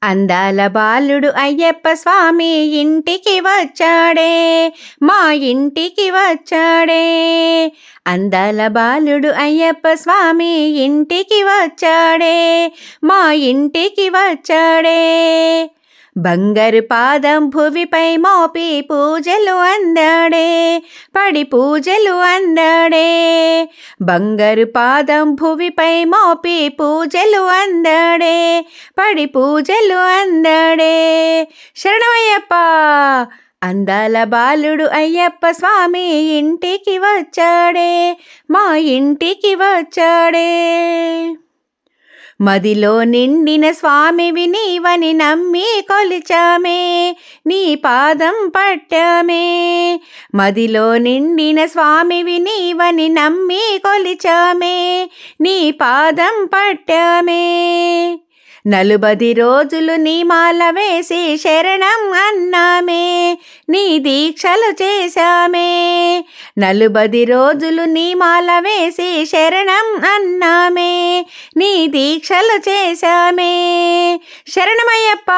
అందాల బాలుడు అయ్యప్ప స్వామి ఇంటికి వచ్చాడే, మా ఇంటికి వచ్చాడే. అందాల బాలుడు అయ్యప్ప స్వామి ఇంటికి వచ్చాడే, మా ఇంటికి వచ్చాడే. బంగారు పాదం భువిపై మోపి పూజలు అందాడే, పడి పూజలు అందాడే. బంగారు పాదం భువిపై మోపి పూజలు అందాడే, పడి పూజలు అందాడే. శరణమయ్యప్ప. అందాల బాలుడు అయ్యప్ప స్వామి ఇంటికి వచ్చాడే, మా ఇంటికి వచ్చాడే. మదిలో నిండిన స్వామివి నీవని నమ్మి కొలిచామే, నీ పాదం పట్టామే. మదిలో నిండిన స్వామివి నీవని నమ్మి కొలిచామే, నీ పాదం పట్టామే. 40 రోజులు నీ మాల వేసి శరణం అన్నామే, నీ దీక్షలు చేశామే. 40 రోజులు నీ మాల వేసి శరణం అన్నామే, నీ దీక్షలు చేశామే. శరణమయ్యప్ప.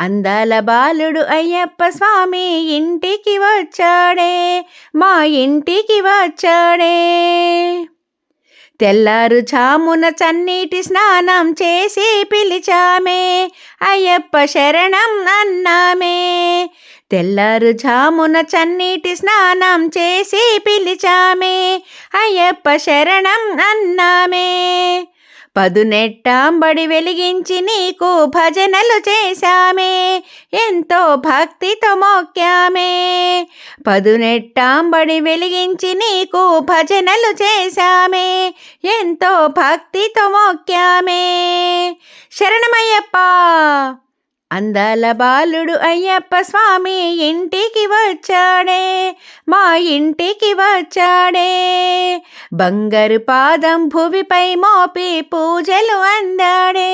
అందాల బాలుడు అయ్యప్ప స్వామి ఇంటికి వచ్చాడే, మా ఇంటికి వచ్చాడే. తెల్లారుజామున చన్నీటి స్నానం చేసి పిలిచామే, అయ్యప్ప శరణం అన్నామే. తెల్లారుజామున చన్నీటి స్నానం చేసి పిలిచామే, అయ్యప్ప శరణం అన్నామే. పదునెట్టాంబడి వెలిగించి నీకు భజనలు చేశామే, ఎంతో భక్తితో మొక్కామే. పదునెట్టాంబడి వెలిగించి నీకు భజనలు చేశామే, ఎంతో భక్తితో మొక్కామే. శరణమయ్యప్ప. అందాల బాలుడు అయ్యప్ప స్వామి ఇంటికి వచ్చాడే, మా ఇంటికి వచ్చాడే. బంగారు పాదం భువిపై మోపి పూజలు అందాడే,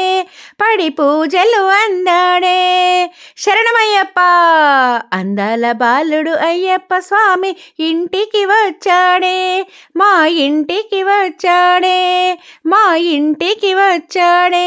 పడి పూజలు అందాడే. శరణమయ్యప్ప. అందాల బాలుడు అయ్యప్ప స్వామి ఇంటికి వచ్చాడే, మా ఇంటికి వచ్చాడే, మా ఇంటికి వచ్చాడే.